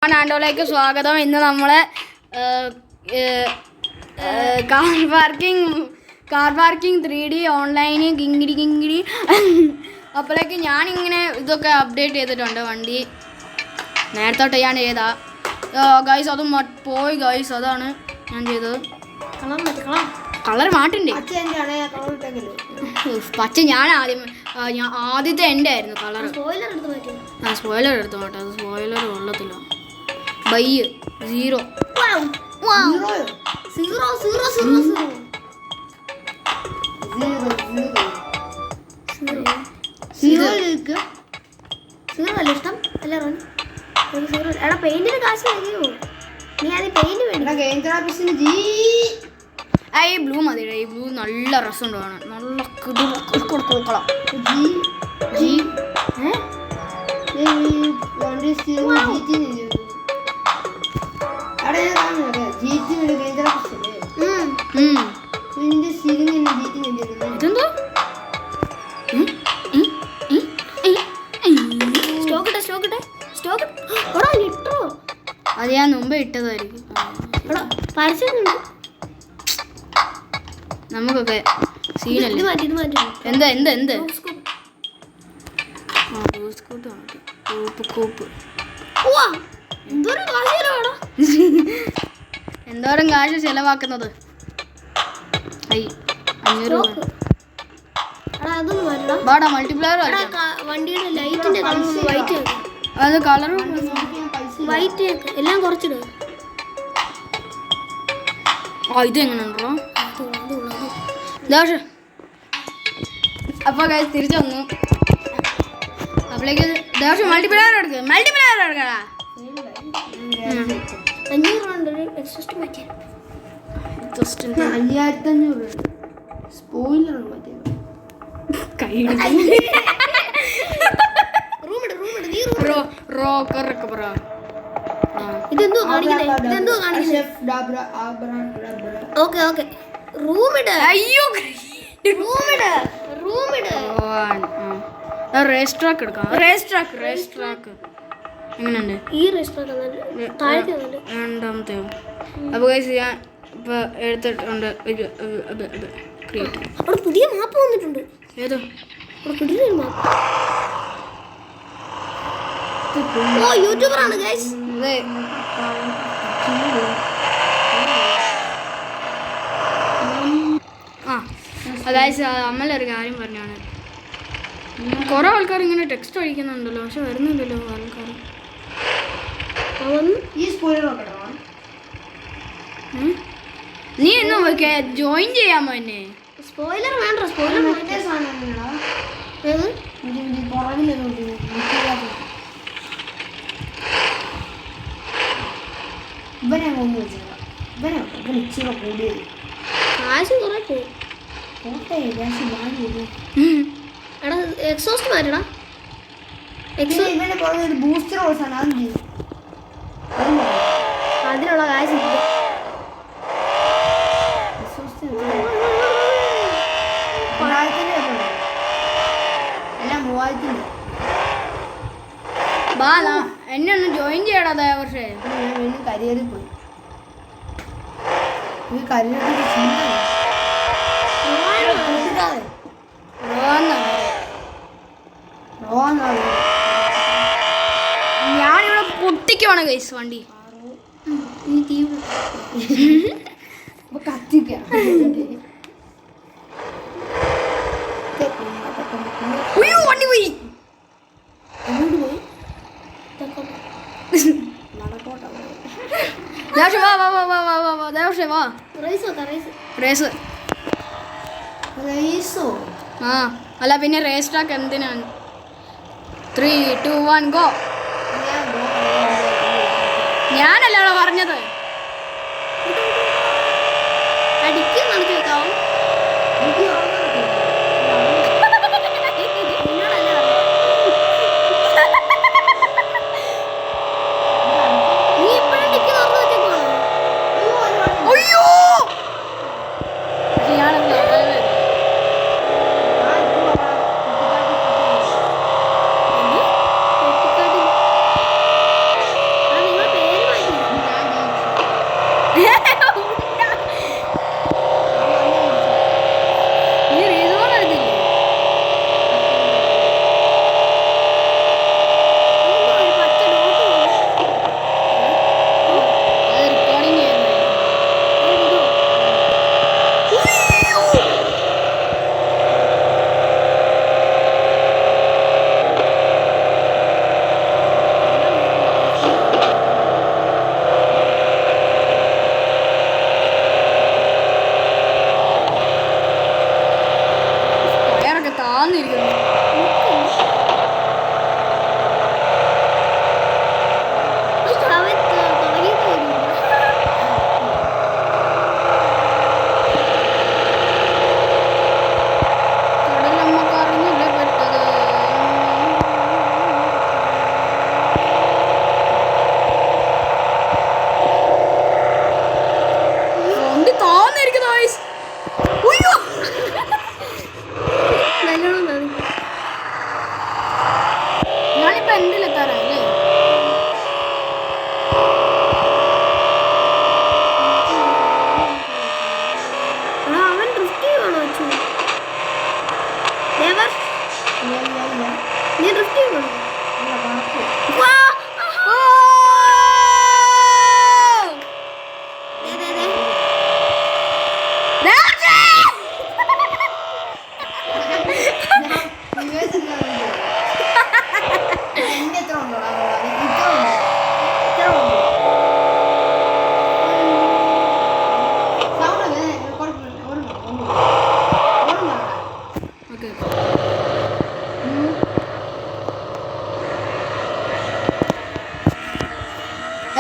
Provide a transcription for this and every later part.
ആൻഡോയിലേക്ക് സ്വാഗതം. ഇന്ന് നമ്മളെ കാർ പാർക്കിംഗ് 3D ഓൺലൈന് കിങ്ങിടി അപ്പോഴേക്ക് ഞാനിങ്ങനെ ഇതൊക്കെ അപ്ഡേറ്റ് ചെയ്തിട്ടുണ്ട്. വണ്ടി നേരത്തോട്ട് ഞാൻ ചെയ്താ ഗൈസ് അതും പോയി ഗൈസ്. അതാണ് ഞാൻ ചെയ്തത്. കളർ മാറ്റണ്ടേ? പച്ച ഞാൻ ആദ്യത്തെ എൻ്റെ ആയിരുന്നു കളർ. സ്പോയിലർ എടുത്തു മാട്ടെ. അത് സ്പോയിലർ കൊള്ളത്തില്ല. ബൈ 0 ഇഷ്ടം എല്ലാവരും എടാ പെയിന്റിന് കാശ് കഴിയോ? നീ ആദ്യം പെയിന്റ് വേണ്ട. ഈ ബ്ലൂ മതിയുടെ. ഈ ബ്ലൂ നല്ല രസമുണ്ട് കാണാൻ. നല്ല കൊടുക്കണം. അത് ഞാൻ മുമ്പേ ഇട്ടതായിരിക്കും. നമുക്കൊക്കെ സീനല്ലേ. എന്താ എന്തോരം കാശ് ചെലവാക്കുന്നത്. 500 രൂപ. മൾട്ടിപ്ലയർ അത് കളർ വൈറ്റ് എല്ലാം കുറച്ചിടും. ഇത് എങ്ങനെയുണ്ടോ ദോഷ. അപ്പൊ തിരിച്ചു വന്നു. അപ്പോഴേക്ക് ദോഷ മൾട്ടിപ്ലയർ എടുക്കടാ. 5500 സ്പോയിലർ ഇതെന്തോ റേസ് ട്രാക്ക് എടുക്കാം. റേസ് ട്രാക്ക് എങ്ങനെയുണ്ട്? ഈ റേസ് ട്രാക്ക് രണ്ടാമത്തെ. അപ്പൊ ഞാൻ ഇപ്പൊ എടുത്തിട്ടുണ്ട്. അവിടെ പുതിയ മാപ്പ് വന്നിട്ടുണ്ട്. ഏതോ പുതിയൊരു മാപ്പ്. യൂട്യൂബറാണ് ഗൈസ്. അമ്മലൊരു കാര്യം പറഞ്ഞാണ്. കുറെ ആൾക്കാർ ഇങ്ങനെ ടെക്സ്റ്റ് അടിക്കുന്നുണ്ടല്ലോ, പക്ഷെ വരുന്നില്ലല്ലോ ആൾക്കാർ. നീ എന്ന് ജോയിൻ ചെയ്യാമോ എന്നെ? സ്പോയിലർ വേണ്ട. സ്പോയിലർ കാശ് കുറെ പോകും. എടാ എക്സോസ്റ്റ് മാറ്റടാ. അതിനുള്ള കാശ് ഇല്ല. എന്നെ ഒന്ന് ജോയിൻ ചെയ്യടാ. പക്ഷേ കരിയറിൽ പോയി ഞാനിവിടെ പൊട്ടിക്കുവാണ് ഗൈസ് വണ്ടി. കത്തിക്കാം. വണ്ടി പോയി. അല്ല പിന്നെ റേസ് ട്രാക്ക് എന്തിനാണ്? 3, 2, 1 ഗോ. ഞാനല്ലോ പറഞ്ഞത്. അടിക്കും നടത്തി വെക്കാവോ?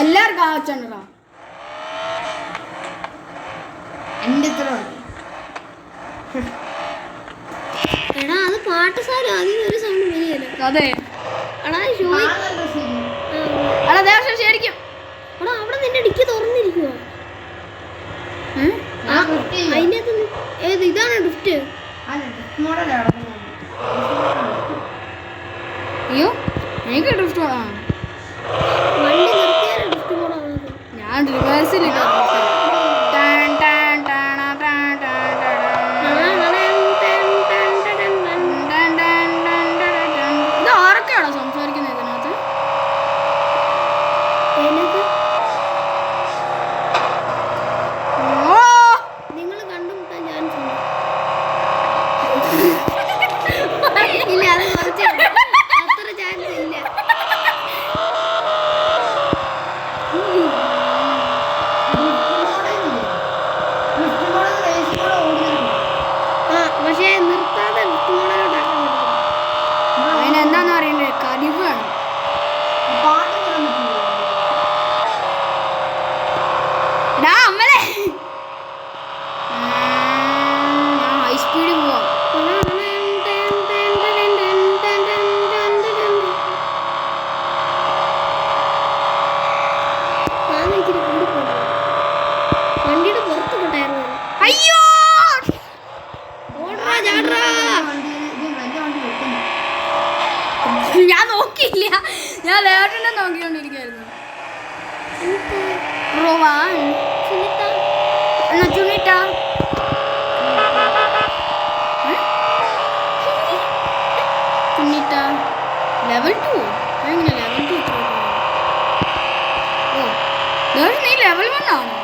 എല്ലാവർക്കും ആ വെച്ചോണ്ടാ എൻ്റെ ഇത്ര എടാ അത് പാട്ട് സാധനം അതിന് ഒരു സൗണ്ട് വരികയല്ലോ. അതെ എടാ ഷോയ് എടാ ദേവശം ശരിക്കും എടാ അവിടെ നിന്റെ ഡിക്കി തുറന്നിരിക്കുവോ? അതിൻ്റെ അകത്ത് ഏത് ഇതാണ് ഡ്രിഫ്റ്റ്? അയ്യോ എനിക്ക് ഡ്രിഫ്റ്റ് വണ്ടി നിർത്തിയാലും ഡ്രിഫ്റ്റ് മോഡാണ്. ഞാൻ റിവേഴ്സിലിട്ടോ ഇത് ആരൊക്കെയാണോ സംസാരിക്കുന്നത് ഇതിനകത്ത്? ഓ നിങ്ങൾ കണ്ടുമുട്ടാൻ ചാൻസ് ഉണ്ട്. ഇല്ല അത് കുറച്ച് അത്ര ചാൻസ് ഇല്ല. ആ പക്ഷേ നിർത്താതെ ഡ്രിഫ്റ്റ് മോഡലോട്ടാക്കാൻ പറ്റും. അതിനെന്താന്ന് പറയണ്ടേ? കഴിവാണ്. എടാ അമ്മലേ ഞാൻ ഹൈ സ്പീഡിൽ പോവാം. വണ്ടിയുടെ പുറത്ത് കൊണ്ടായിരുന്നു. അയ്യോ ഓടറാ ചാടറാ. ഞാൻ നോക്കിയില്ല, ഞാൻ ലേട്ടനെ നോക്കിക്കൊണ്ടിരിക്കുകയായിരുന്നു. റോവാൻ എന്നാ ചുണിട്ടാ ചുണ്ണിട്ടാ ലെവൽ 2 എങ്ങനെ ലെവൽ 2? ഓ നീ ലെവൽ 1 ആണോ?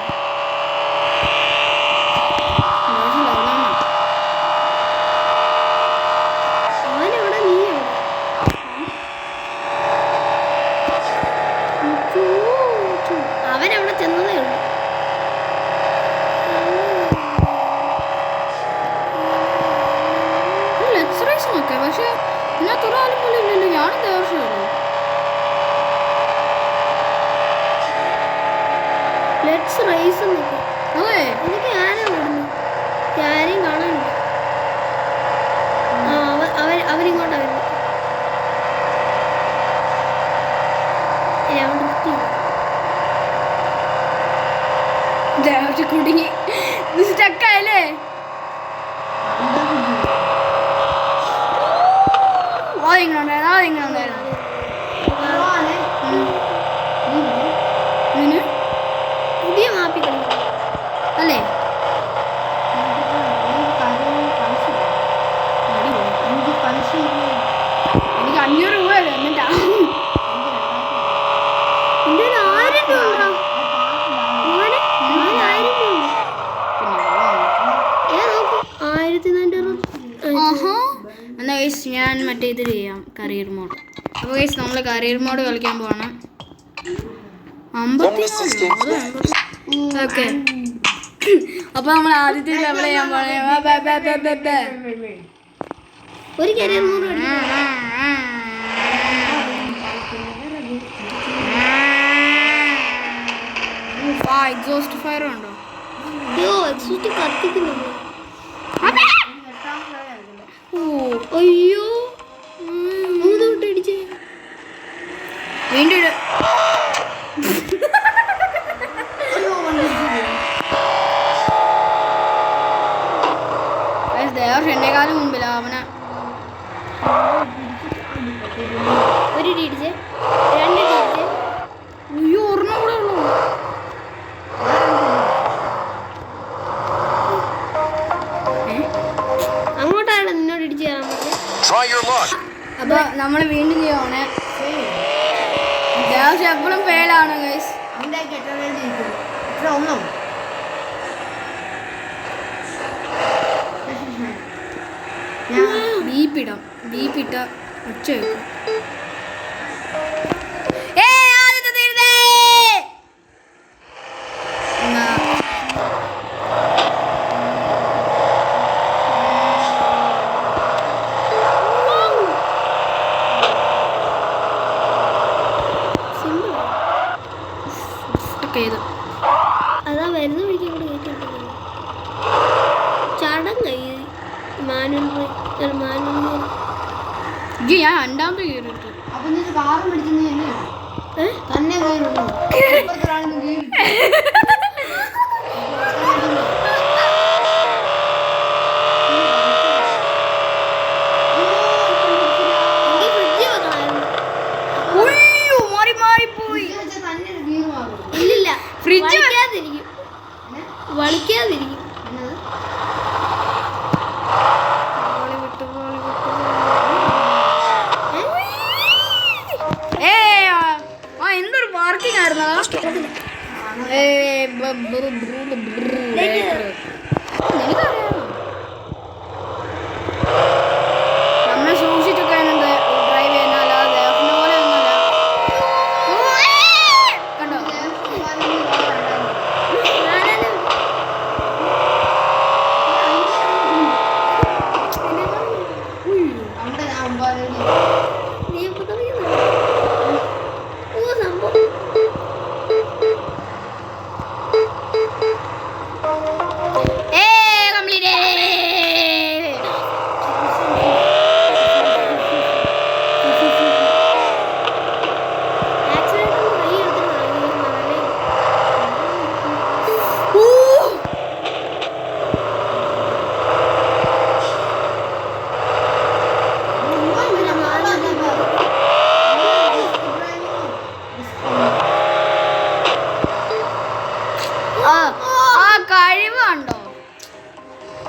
അവനെവിടെ നീ എവിടെ? അവനവിടെ ചെന്നതേ ഉള്ളൂ. ലെറ്റ്സ് റേസ് നോക്കേ, പക്ഷെ ഇതിനകത്ത് ഒരാളും പോലും ഇല്ലല്ലോ. ഞാനും ദേവർഷമല്ലോ. ലെറ്റ്സ് റേസ് എന്നൊക്കെ അതെ എനിക്ക് ആരാ ഓടുന്നു? ആരെയും കാണാനില്ല. ആ അവരിങ്ങോട്ടാ വരുന്നത്. അവൻ ഡ്രിഫ്റ്റ് ചെയ്യും. ദേവർഷ കുടുങ്ങി സ്റ്റക്കായല്ലേ? അതെങ്ങനെ ഉണ്ടായിരുന്നു? പുതിയ മാപ്പി കളിക്കും അല്ലേ? എനിക്ക് 500 രൂപയല്ലേ എന്നിട്ടാ എൻ്റെ ഒരു 1000 രൂപ ഉണ്ടോ? മോനെ 1000 രൂപ ഉണ്ട്. നോക്കും 1460. ആഹാ. എന്നാ ഗൈസ് ഞാൻ മറ്റേ ഇത് ചെയ്യാം, കരിയർ മോഡ്. അപ്പോൾ ഗൈസ് നമ്മൾ കരിയർ മോഡ് കളിക്കാൻ പോവാണ്. 50 ഓക്കെ. അപ്പോൾ നമ്മൾ ആദ്യത്തെ ലെവൽ ചെയ്യാൻ പോണേ. ഒരു കരിയർ മോഡ് എക്സോസ്റ്റ് ഫയർ ഉണ്ടോ? അയ്യോ എക്സോസ്റ്റ് കത്തിക്കുന്നുണ്ട്. ഓ അയ്യോ തൊട്ട് ഇടിച്ചേ. വീണ്ടും ദേവർഷ എന്നെക്കാളും മുമ്പിലാ അവനെ. ഒരു ഇടിച്ചേ, 2 ഇടിച്ചേ. അയ്യോ ഒരെണ്ണം കൂടെ ഉള്ളൂ. അങ്ങോട്ടാണ് നിന്നോട് ഇടിച്ചു തരാൻ പറ്റില്ല. അപ്പൊ നമ്മൾ വീണ്ടും ചെയ്യുവാണ്. ദേവർഷ എപ്പോഴും ഫെയിലാണ് ഗൈസ്. ബീപ്പിടാം, ബീപ്പിട്ട ഒച്ച വെക്കും. അൺലോക്ക് ചെയ്ത്. അതാ വരുന്ന വഴിക്ക് കൂടെ കയറ്റിട്ടുണ്ട്. ചടങ്ങായി മാനുവൽ ഞാൻ രണ്ടാമത് കയറിയിട്ട്. അപ്പൊ നീ കാറ് പിടിച്ചു തന്നെ കയറുള്ളൂ. ഇല്ലില്ല ഫ്രിഡ്ജ് വളിക്കാതിരിക്കും. എന്തൊരു പാർക്കിംഗ് ആയിരുന്നു. നമ്മൾ സൂക്ഷിച്ചൊക്കെ ഡ്രൈവ് ചെയ്യുന്നല്ലാതെ പോലെ ഒന്നുമല്ല. കണ്ടോ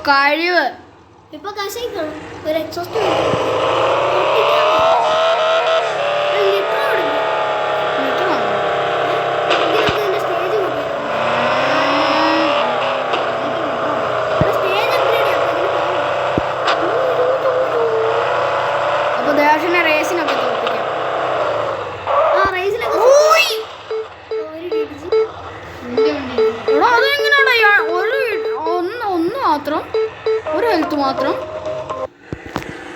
കഴിവ് ഇപ്പൊ കശയിക്കണം. ഒരു എക്സോസ്റ്റ് അപ്പൊ ദേവനെ റേസിനൊക്കെ തോൽപ്പിക്കാം. അതെങ്ങനെയാണോ ഒന്ന് മാത്രം ഒരു ഹെൽത്ത് മാത്രം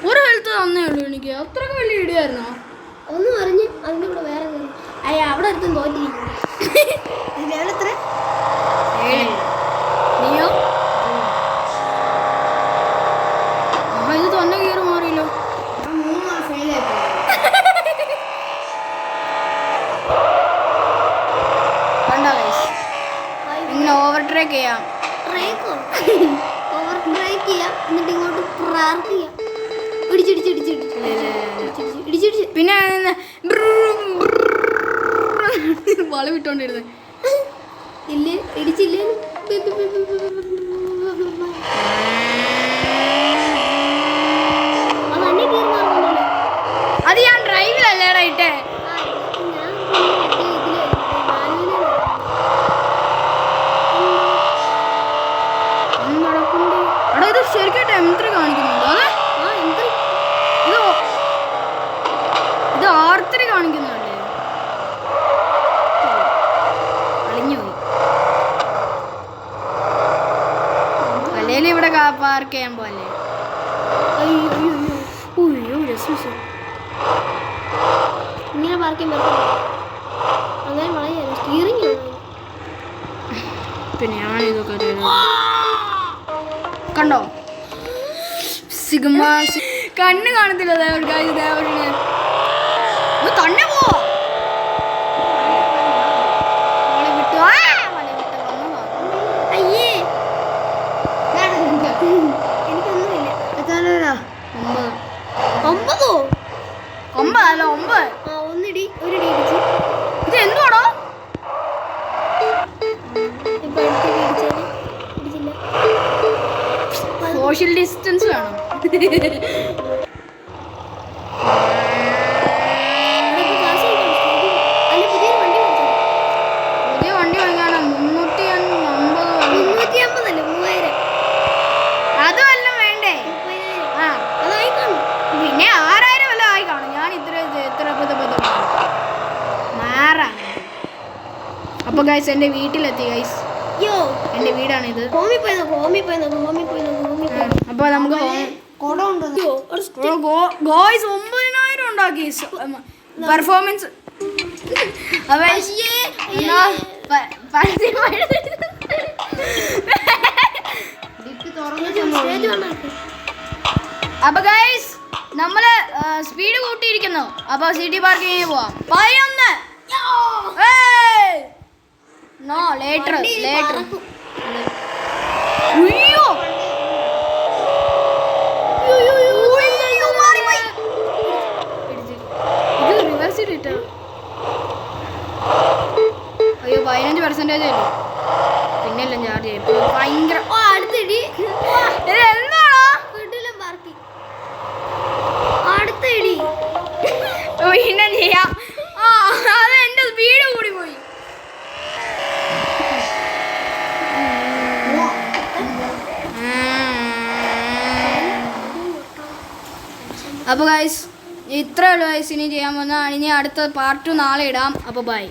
ഒരു ഹെൽത്ത് തന്നേ ഉള്ളൂ എനിക്ക്. അത്രയ്ക്ക് വലിയ ഇടിയായിരുന്നോ? ഒന്ന് പറഞ്ഞ് അതിൻ്റെ കൂടെ വേറെ അവിടെ അടുത്തും തോറ്റിരിക്കും. നീയോ? ഇത് തന്നെ കയറി മാറിയല്ലോ. കണ്ടോ ഗൈസ്, ഇങ്ങനെ ഓവർടേക്ക് ചെയ്യാം. ഓവർ ബ്രേക്ക് ചെയ്യാം, എന്നിട്ട് ഇങ്ങോട്ട് പ്രാർത്ഥിക്കാം. ഇടിച്ചിടിച്ചിടിച്ചിടിച്ച് പിന്നെ വള വിട്ടോണ്ടിരുന്നത് ഇല്ലേ ഇടിച്ചില്ലേ. അത് ഞാൻ ഡ്രൈവിലല്ലേടാ ഇട്ടേ. ഇത് ശരിക്കായിട്ട് M3 കാണിക്കുന്നുണ്ടോ? അതെ ഇത് R3 കാണിക്കുന്നുണ്ടേ. അളിഞ്ഞുപോയി. അല്ലേലും ഇവിടെ പാർക്ക് ചെയ്യാൻ പോലെ. ഇങ്ങനെ പാർക്ക് ചെയ്യാൻ പറ്റില്ല. അങ്ങനെ വളരെ സ്റ്റിയറിംഗ് പിന്നെ ഞാനിതൊക്കെ കണ്ടോ സിഗ്മ കണ്ണ് കാണത്തില്ല. ദേവന് തന്നെ പോവാ. അയ്യേ എനിക്കൊന്നുമില്ല. 9 9 ഒന്നിടി ഒരു ഇടിച്ച്. ഇത് എന്തുവാണോ? ഇപ്പൊ ഇടിച്ചില്ല. സോഷ്യൽ ഡിസ്റ്റൻസ് വേണം. പുതിയ വണ്ടി വാങ്ങാണ് 350 അല്ല 3000. അത് വല്ലതും വേണ്ടേ? ആ അതായി കാണും. പിന്നെ 6000 വല്ല ആയി കാണും. ഞാൻ എത്ര മാറാം. അപ്പൊ ഗൈസ് എൻ്റെ വീട്ടിലെത്തി ഗൈസ്. എൻ്റെ വീടാണിത്. അപ്പൊ നമുക്ക് ഗോയ്സ് 9000 ഉണ്ടാക്കി പെർഫോമൻസ് അപ്പൊ ഡിക്ക് തുറന്ന സംഭവം. അപ്പൊ ഗൈസ് നമ്മള് സ്പീഡ് കൂട്ടിയിരിക്കുന്നു. അപ്പൊ സിറ്റി പാർക്കിങ്ങിന് പോവാം. 11. No later later. അയ്യോ ഇത് റിവേഴ്സ് ഇട്ടോ. അയ്യോ 15% പിന്നെല്ലാം ചാർജ് ചെയ്യും. ഭയങ്കര അടുത്തിടി ഇത് എന്താണോ വീട്ടിലും പാർക്കി അടുത്തിടി പിന്നെ ചെയ്യാം. അത് എന്റെ സ്പീഡ് കൂടി പോയി. അപ്പോൾ ഗൈസ് ഇത്രേ ഉള്ളൂ ഗൈസ് ഇനി ചെയ്യാൻ പോകുന്ന. ഇനി അടുത്ത പാർട്ട് 2 നാളെ ഇടാം. അപ്പോൾ ബൈ.